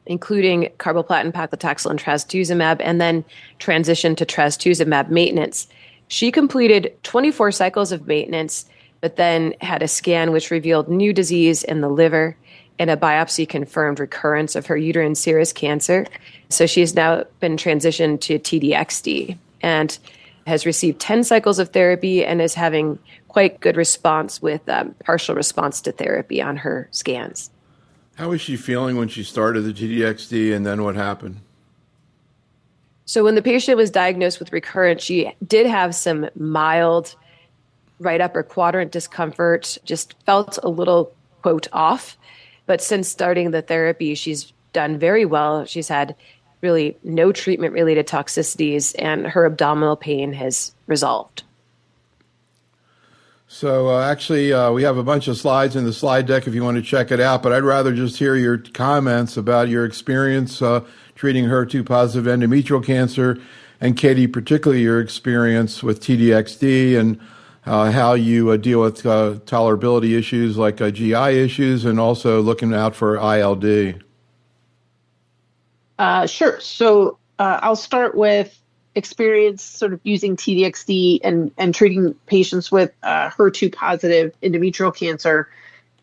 including carboplatin, paclitaxel, and trastuzumab, and then transitioned to trastuzumab maintenance. She completed 24 cycles of maintenance, but then had a scan which revealed new disease in the liver, and a biopsy confirmed recurrence of her uterine serous cancer. So she has now been transitioned to TDXD and has received 10 cycles of therapy and is having quite good response with partial response to therapy on her scans. How was she feeling when she started the TDXD, and then what happened? So when the patient was diagnosed with recurrence, she did have some mild right upper quadrant discomfort, just felt a little, quote, off. But since starting the therapy, she's done very well. She's had really no treatment-related toxicities, and her abdominal pain has resolved. So actually, we have a bunch of slides in the slide deck if you want to check it out, but I'd rather just hear your comments about your experience treating HER2-positive endometrial cancer, and Katie, particularly your experience with TDXD and how you deal with tolerability issues like GI issues, and also looking out for ILD. Sure. So I'll start with experience sort of using TDXD and treating patients with HER2-positive endometrial cancer.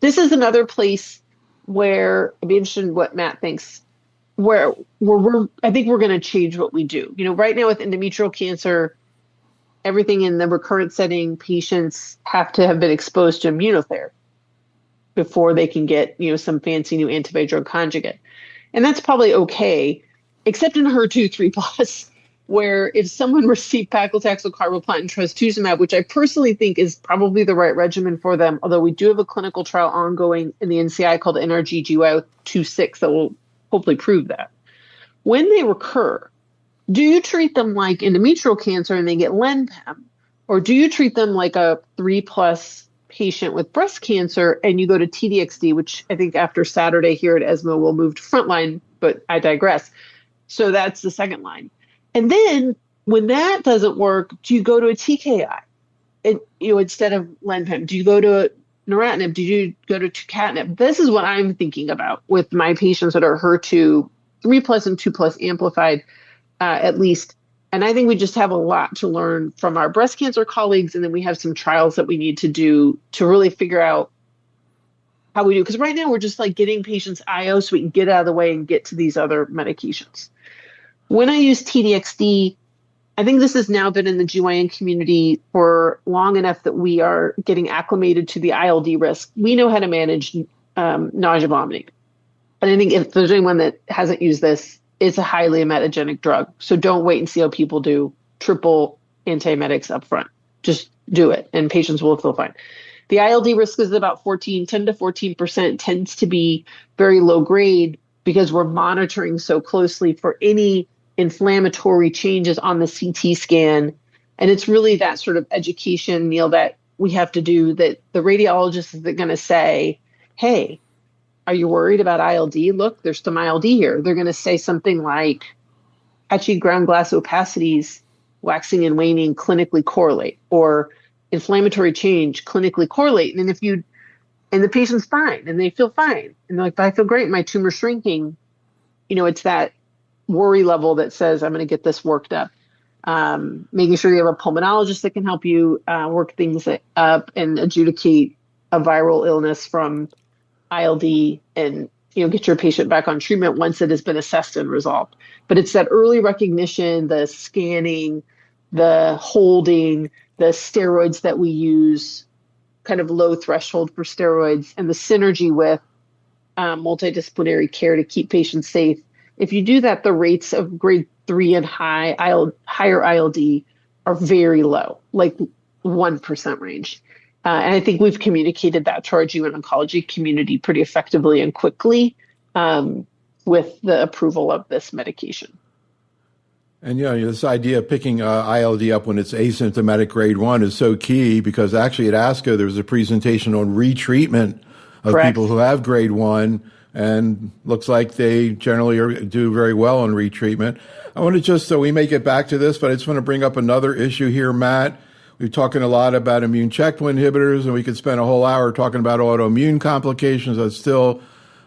This is another place where I'd be interested in what Matt thinks, where I think we're going to change what we do. Right now with endometrial cancer, everything in the recurrent setting, patients have to have been exposed to immunotherapy before they can get, some fancy new antibody drug conjugate. And that's probably okay, except in HER2 3+, where if someone received paclitaxel, carboplatin, trastuzumab, which I personally think is probably the right regimen for them, although we do have a clinical trial ongoing in the NCI called NRG-GY26 that will hopefully prove that. When they recur, do you treat them like endometrial cancer and they get Len-Pem? Or do you treat them like a 3+ patient with breast cancer and you go to TDXD, which I think after Saturday here at ESMO will move to frontline, but I digress. So that's the second line. And then when that doesn't work, do you go to a TKI instead of Len-Pem? Do you go to neratinib? Do you go to tucatinib? This is what I'm thinking about with my patients that are HER2 3+ and 2+ amplified, at least. And I think we just have a lot to learn from our breast cancer colleagues. And then we have some trials that we need to do to really figure out how we do. Because right now we're just like getting patients IO so we can get out of the way and get to these other medications. When I use TDXD, I think this has now been in the GYN community for long enough that we are getting acclimated to the ILD risk. We know how to manage nausea, vomiting. And I think if there's anyone that hasn't used this, it's a highly emetogenic drug. So don't wait and see how people do triple antiemetics up front. Just do it, and patients will feel fine. The ILD risk is about 10 to 14%, tends to be very low grade because we're monitoring so closely for any inflammatory changes on the CT scan. And it's really that sort of education, Neil, that we have to do, that the radiologist is going to say, hey, are you worried about ILD? Look, there's some ILD here. They're going to say something like, actually, ground glass opacities, waxing and waning clinically correlate, or inflammatory change clinically correlate. And and the patient's fine and they feel fine. And they're like, but I feel great. My tumor's shrinking. It's that worry level that says, I'm going to get this worked up. Making sure you have a pulmonologist that can help you work things up and adjudicate a viral illness from ILD, and get your patient back on treatment once it has been assessed and resolved. But it's that early recognition, the scanning, the holding, the steroids that we use, kind of low threshold for steroids, and the synergy with multidisciplinary care to keep patients safe. If you do that, the rates of grade 3 and higher ILD are very low, like 1% range. And I think we've communicated that to our GYN oncology community pretty effectively and quickly with the approval of this medication. And this idea of picking ILD up when it's asymptomatic grade 1 is so key, because actually at ASCO there was a presentation on retreatment of Correct. People who have grade 1, and looks like they generally do very well on retreatment. I want to just, so we may get back to this, but I just want to bring up another issue here, Matt. We're talking a lot about immune checkpoint inhibitors, and we could spend a whole hour talking about autoimmune complications. That's still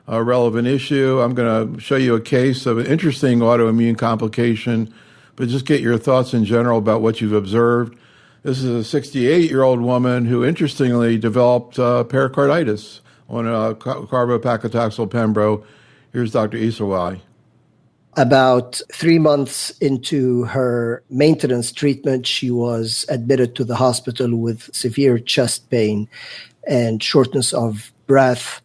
a relevant issue. I'm going to show you a case of an interesting autoimmune complication, but just get your thoughts in general about what you've observed. This is a 68-year-old woman who, interestingly, developed pericarditis on carbopaclitaxel pembro. Here's Dr. Isawai. About 3 months into her maintenance treatment, she was admitted to the hospital with severe chest pain and shortness of breath.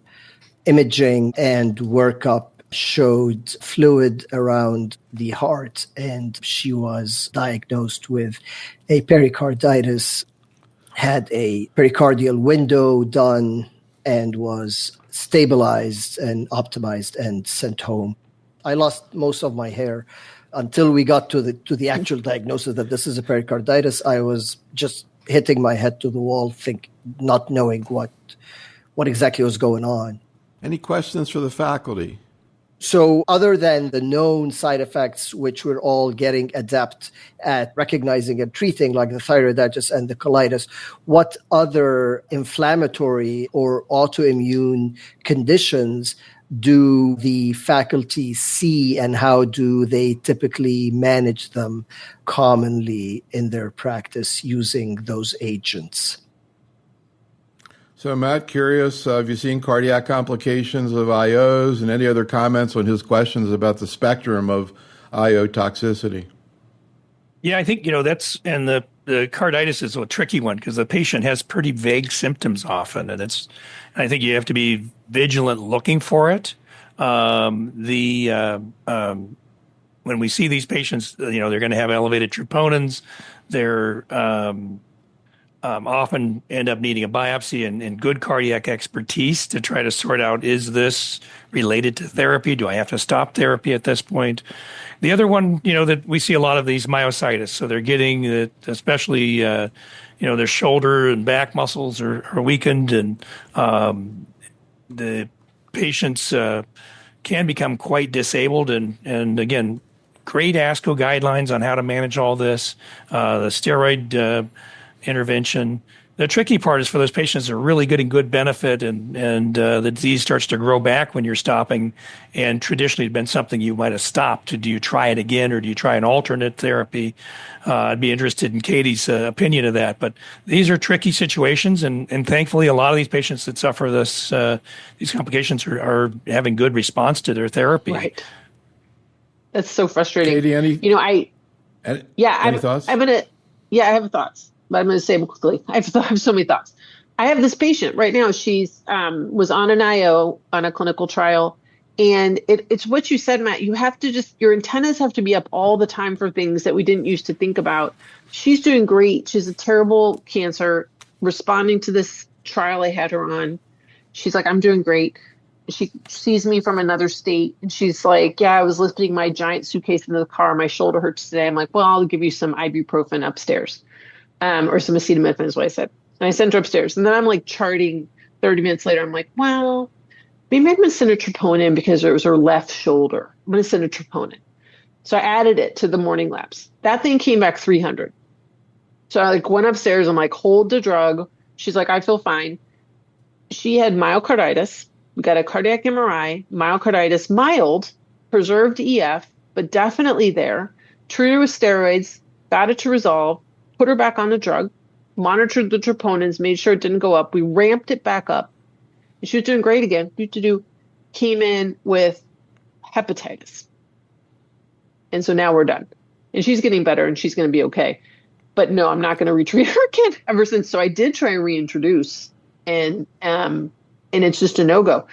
Imaging and workup showed fluid around the heart, and she was diagnosed with a pericarditis, had a pericardial window done, and was stabilized and optimized and sent home. I lost most of my hair until we got to the actual diagnosis that this is a pericarditis. I was just hitting my head to the wall, not knowing what exactly was going on. Any questions for the faculty? So other than the known side effects, which we're all getting adept at recognizing and treating, like the thyroiditis and the colitis, what other inflammatory or autoimmune conditions do the faculty see, and how do they typically manage them commonly in their practice using those agents? So, Matt, curious, have you seen cardiac complications of IOs, and any other comments on his questions about the spectrum of IO toxicity? Yeah, I think, and the carditis is a tricky one because the patient has pretty vague symptoms often, and I think you have to be vigilant looking for it. When we see these patients, they're going to have elevated troponins. They're often end up needing a biopsy and good cardiac expertise to try to sort out, is this related to therapy? Do I have to stop therapy at this point? The other one, that we see a lot of these myositis. So they're getting it, especially, their shoulder and back muscles are weakened, and the patients can become quite disabled. And again, great ASCO guidelines on how to manage all this, the steroid intervention. The tricky part is for those patients that are really getting good benefit, and the disease starts to grow back when you're stopping, and traditionally it's been something you might have stopped. Do you try it again, or do you try an alternate therapy? I'd be interested in Katie's opinion of that. But these are tricky situations, and thankfully a lot of these patients that suffer these complications are having good response to their therapy. Right. That's so frustrating. Katie, any thoughts? I have thoughts. But I'm going to say them quickly. I have so many thoughts. I have this patient right now. She's was on an IO on a clinical trial. And it's what you said, Matt. You have to your antennas have to be up all the time for things that we didn't used to think about. She's doing great. She's a terrible cancer, responding to this trial I had her on. She's like, I'm doing great. She sees me from another state, and she's like, yeah, I was lifting my giant suitcase into the car. My shoulder hurts today. I'm like, well, I'll give you some ibuprofen upstairs. Or some acetaminophen is what I said. And I sent her upstairs. And then I'm like charting 30 minutes later. I'm like, well, maybe I'm going to send her troponin because it was her left shoulder. I'm going to send her troponin. So I added it to the morning labs. That thing came back 300. So I went upstairs. I'm like, hold the drug. She's like, I feel fine. She had myocarditis. We got a cardiac MRI, myocarditis, mild, preserved EF, but definitely there. Treated her with steroids, got it to resolve. Put her back on the drug, monitored the troponins, made sure it didn't go up. We ramped it back up. And she was doing great again. Came in with hepatitis. And so now we're done. And she's getting better, and she's going to be okay. But no, I'm not going to retreat her again ever since. So I did try and reintroduce, and it's just a no-go.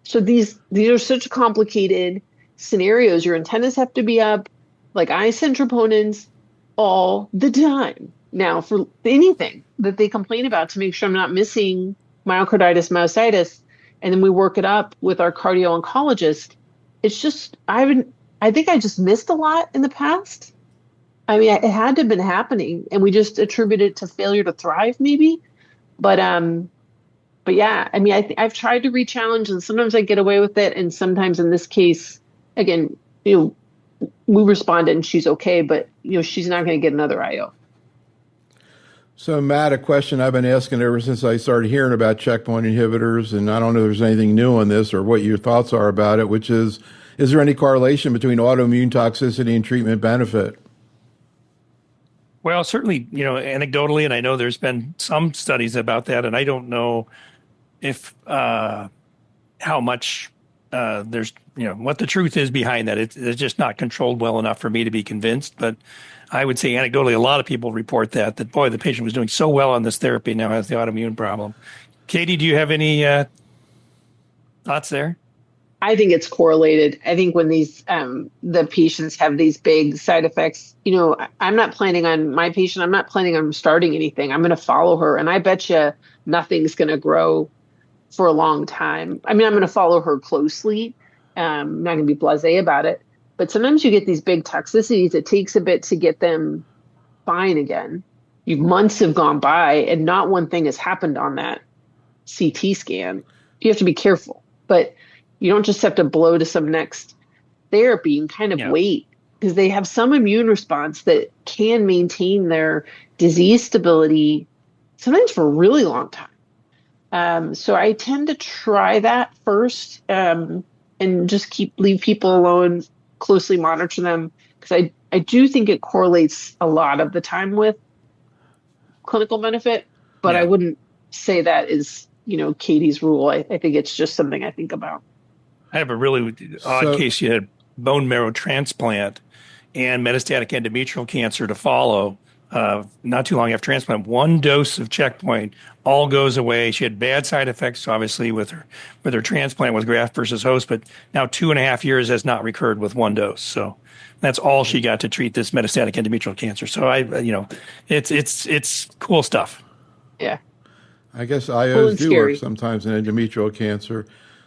So these are such complicated scenarios. Your antennas have to be up. Like, I send troponins all the time now for anything that they complain about, to make sure I'm not missing myocarditis, myositis, and then we work it up with our cardio oncologist. It's just, I think I just missed a lot in the past. I mean, it had to have been happening, and we just attribute it to failure to thrive, maybe. But yeah, I mean, I've tried to re-challenge, and sometimes I get away with it, and sometimes in this case, again, we responded and she's okay, but she's not going to get another IO. So, Matt, a question I've been asking ever since I started hearing about checkpoint inhibitors, and I don't know if there's anything new on this or what your thoughts are about it, which is there any correlation between autoimmune toxicity and treatment benefit? Well, certainly, anecdotally, and I know there's been some studies about that, and I don't know if how much there's, what the truth is behind that. It's just not controlled well enough for me to be convinced. But I would say anecdotally, a lot of people report that boy, the patient was doing so well on this therapy, now has the autoimmune problem. Katie, do you have any thoughts there? I think it's correlated. I think when these the patients have these big side effects, I'm not planning on starting anything. I'm going to follow her, and I bet you nothing's going to grow for a long time. I mean, I'm going to follow her closely. I'm not going to be blasé about it. But sometimes you get these big toxicities. It takes a bit to get them fine again. Months have gone by, and not one thing has happened on that CT scan. You have to be careful, but you don't just have to blow to some next therapy and kind of wait, because they have some immune response that can maintain their disease stability sometimes for a really long time. So I tend to try that first and just leave people alone, closely monitor them, because I do think it correlates a lot of the time with clinical benefit, but I wouldn't say that is, Katie's rule. I think it's just something I think about. I have a really odd case. You had bone marrow transplant and metastatic endometrial cancer to follow not too long after transplant. One dose of checkpoint, all goes away. She had bad side effects, obviously, with her transplant with graft versus host, but now 2.5 years has not recurred with one dose. So that's all she got to treat this metastatic endometrial cancer. So it's cool stuff. Yeah. I guess IOs do work sometimes in endometrial cancer.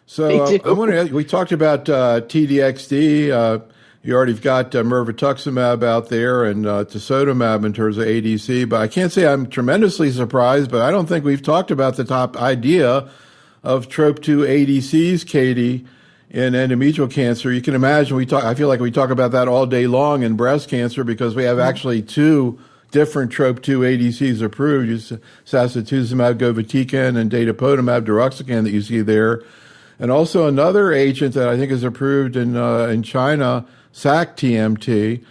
So I want to ask, we talked about TDXD. You already got mirvetuximab out there and tisotumab in terms of ADC, but I can't say I'm tremendously surprised, but I don't think we've talked about the top idea of TROP2 ADCs, Katie, in endometrial cancer. You can imagine I feel like we talk about that all day long in breast cancer, because we have actually two different TROP2 ADCs approved, sacituzumab govitecan and datopotamab deruxtecan that you see there. And also another agent that I think is approved in China, SAC-TMT.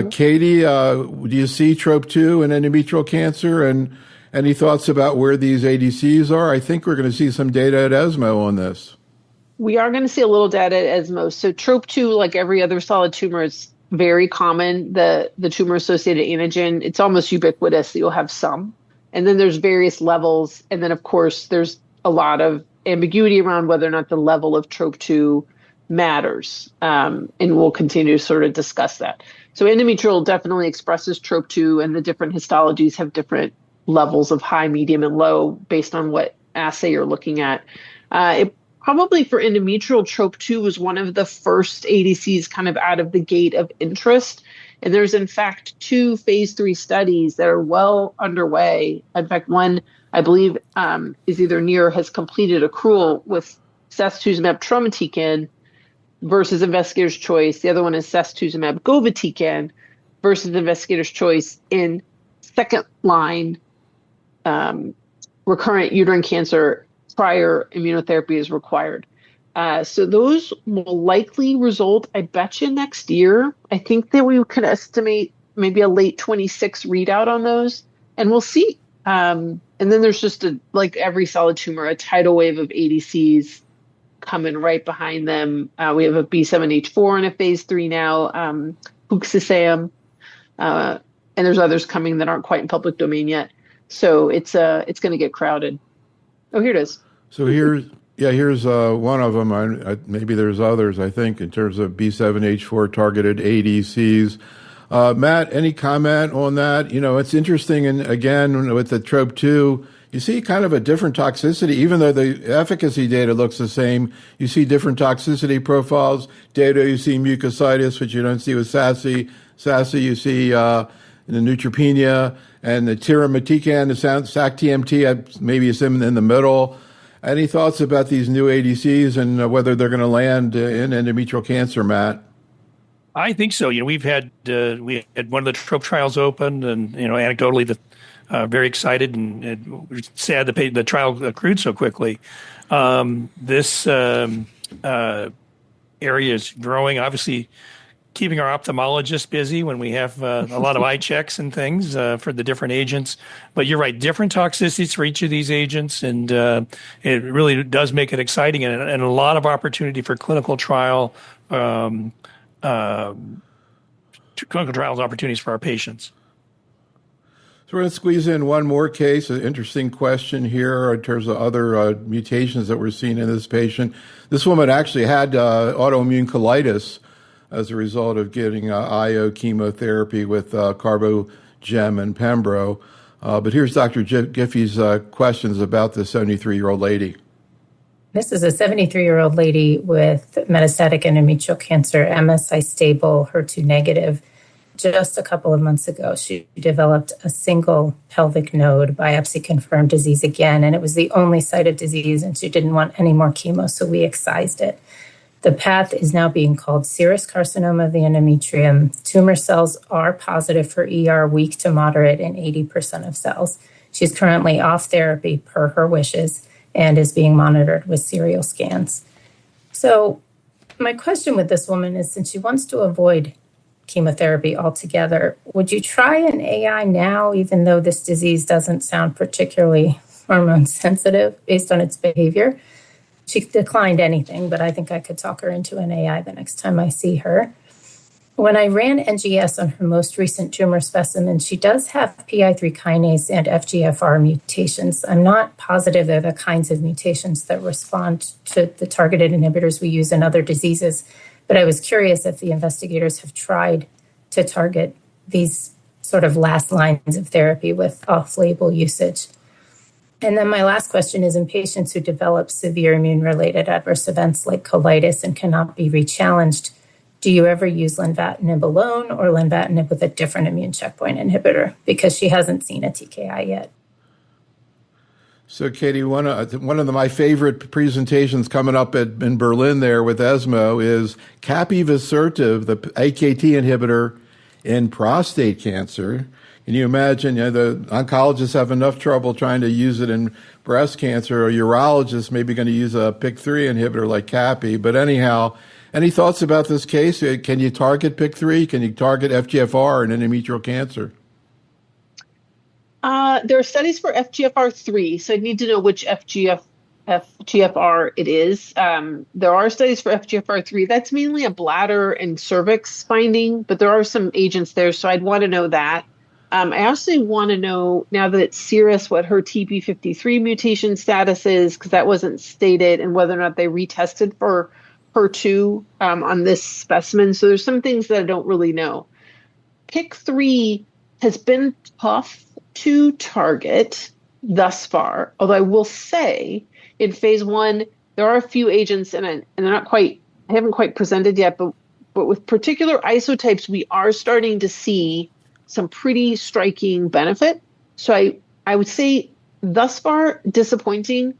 Katie, do you see TROP2 in endometrial cancer, and any thoughts about where these ADCs are? I think we're going to see some data at ESMO on this. We are going to see a little data at ESMO. So TROP2, like every other solid tumor, is very common. The tumor-associated antigen, it's almost ubiquitous that you'll have some. And then there's various levels. And then, of course, there's a lot of ambiguity around whether or not the level of TROP2 matters. And we'll continue to sort of discuss that. So endometrial definitely expresses TROP2, and the different histologies have different levels of high, medium, and low based on what assay you're looking at. It probably for endometrial, TROP2 was one of the first ADCs kind of out of the gate of interest. And there's, in fact, 2 phase 3 studies that are well underway. In fact, one, I believe, is either near or has completed accrual with sacituzumab tromatican versus investigator's choice. The other one is sacituzumab govitecan versus investigator's choice in second-line recurrent uterine cancer. Prior immunotherapy is required. So those will likely result, I bet you, next year. I think that we could estimate maybe a late 26 readout on those, and we'll see. And then there's just like every solid tumor, a tidal wave of ADCs coming right behind them. We have a B7H4 in a phase 3 now, Huxisam, and there's others coming that aren't quite in public domain yet. So it's going to get crowded. Oh, here it is. So here's one of them. Maybe there's others, I think, in terms of B7H4 targeted ADCs. Matt, any comment on that? It's interesting. And again, with the TROP2, you see kind of a different toxicity, even though the efficacy data looks the same. You see different toxicity profiles. Data, you see mucositis, which you don't see with SASI. SASI, you see the neutropenia, and the tiramatican, the SAC-TMT, maybe it's in the middle. Any thoughts about these new ADCs and whether they're going to land in endometrial cancer, Matt? I think so. We had one of the TROP trials open, and anecdotally, very excited and sad the trial accrued so quickly. This area is growing, obviously keeping our ophthalmologists busy when we have a lot of eye checks and things for the different agents. But you're right, different toxicities for each of these agents, and it really does make it exciting and a lot of opportunity for clinical trials opportunities for our patients. So we're going to squeeze in one more case, an interesting question here in terms of other mutations that we're seeing in this patient. This woman actually had autoimmune colitis as a result of getting IO chemotherapy with Carbogem and Pembro. But here's Dr. Giffey's questions about the 73-year-old lady. This is a 73-year-old lady with metastatic endometrial cancer, MSI stable, HER2 negative. Just a couple of months ago, she developed a single pelvic node, biopsy-confirmed disease again, and it was the only site of disease, and she didn't want any more chemo, so we excised it. The path is now being called serous carcinoma of the endometrium. Tumor cells are positive for ER, weak to moderate in 80% of cells. She's currently off therapy per her wishes and is being monitored with serial scans. So my question with this woman is, since she wants to avoid chemotherapy altogether, would you try an AI now, even though this disease doesn't sound particularly hormone sensitive based on its behavior? She declined anything, but I think I could talk her into an AI the next time I see her. When I ran NGS on her most recent tumor specimen, she does have PI3 kinase and FGFR mutations. I'm not positive they're the kinds of mutations that respond to the targeted inhibitors we use in other diseases, but I was curious if the investigators have tried to target these sort of last lines of therapy with off-label usage. And then my last question is, in patients who develop severe immune-related adverse events like colitis and cannot be rechallenged, do you ever use lenvatinib alone or lenvatinib with a different immune checkpoint inhibitor? Because she hasn't seen a TKI yet. So, Katie, one of my favorite presentations coming up in Berlin there with ESMO is capivasertib, the AKT inhibitor in prostate cancer. Can you imagine, the oncologists have enough trouble trying to use it in breast cancer, or urologists maybe going to use a PIK3 inhibitor like Capi. But anyhow, any thoughts about this case? Can you target PIK3? Can you target FGFR in endometrial cancer? There are studies for FGFR3, so I need to know which FGFR it is. There are studies for FGFR3. That's mainly a bladder and cervix finding, but there are some agents there, so I'd want to know that. I also want to know, now that it's serous, what her TP53 mutation status is, because that wasn't stated, and whether or not they retested for HER2 on this specimen. So there's some things that I don't really know. PIK3 has been tough to target thus far, although I will say in phase 1, there are a few agents, and they're I haven't quite presented yet, but with particular isotypes, we are starting to see some pretty striking benefit. So I would say thus far disappointing,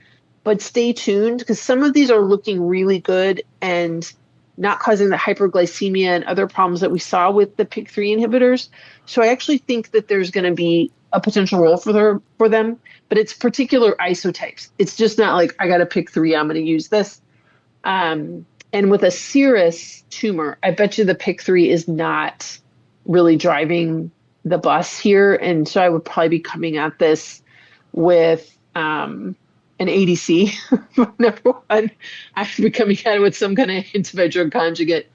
but stay tuned, because some of these are looking really good and not causing the hyperglycemia and other problems that we saw with the PIK3 inhibitors. So I actually think that there's going to be a potential role for them, but it's particular isotypes. It's just not like, I got a PIK3, I'm going to use this. And with a serous tumor, I bet you the PIK3 is not really driving the bus here. And so I would probably be coming at this with an ADC. Number one, I should be coming at it with some kind of antibody-drug conjugate,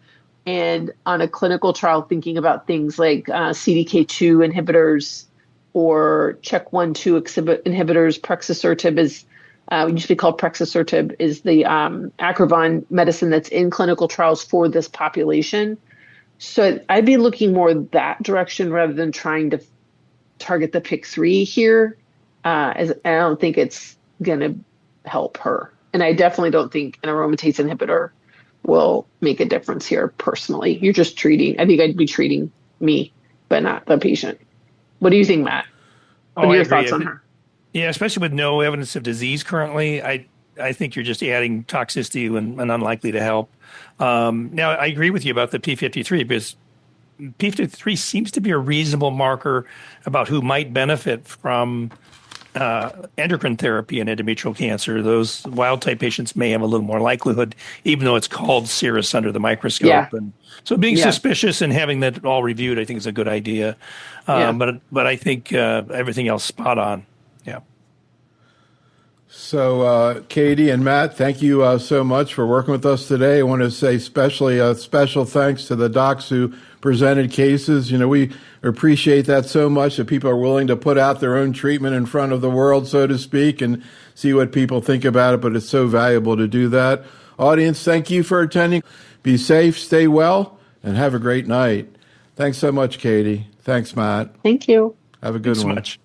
and on a clinical trial thinking about things like CDK2 inhibitors or CHEK1/2 inhibitors. Prexasertib is used to be called Prexasertib, is the Acrivon medicine that's in clinical trials for this population. So I'd be looking more that direction rather than trying to target the PIK3 here. As I don't think it's going to help her. And I definitely don't think an aromatase inhibitor will make a difference here personally. You're just treating, I think I'd be treating me, but not the patient. What do you think, Matt? What are your thoughts on her? Yeah, especially with no evidence of disease currently, I think you're just adding toxicity and unlikely to help. Now, I agree with you about the P53, because p53 seems to be a reasonable marker about who might benefit from endocrine therapy in endometrial cancer. Those wild type patients may have a little more likelihood, even though it's called serous under the microscope. Yeah. And so being suspicious and having that all reviewed, I think is a good idea. But I think everything else spot on. Yeah. So, Katie and Matt, thank you so much for working with us today. I want to say especially a special thanks to the docs who presented cases. You know, we appreciate that so much, that people are willing to put out their own treatment in front of the world, so to speak, and see what people think about it. But it's so valuable to do that. Audience, thank you for attending. Be safe, stay well, and have a great night. Thanks so much, Katie. Thanks, Matt. Thank you. Have a good Thanks so one. much.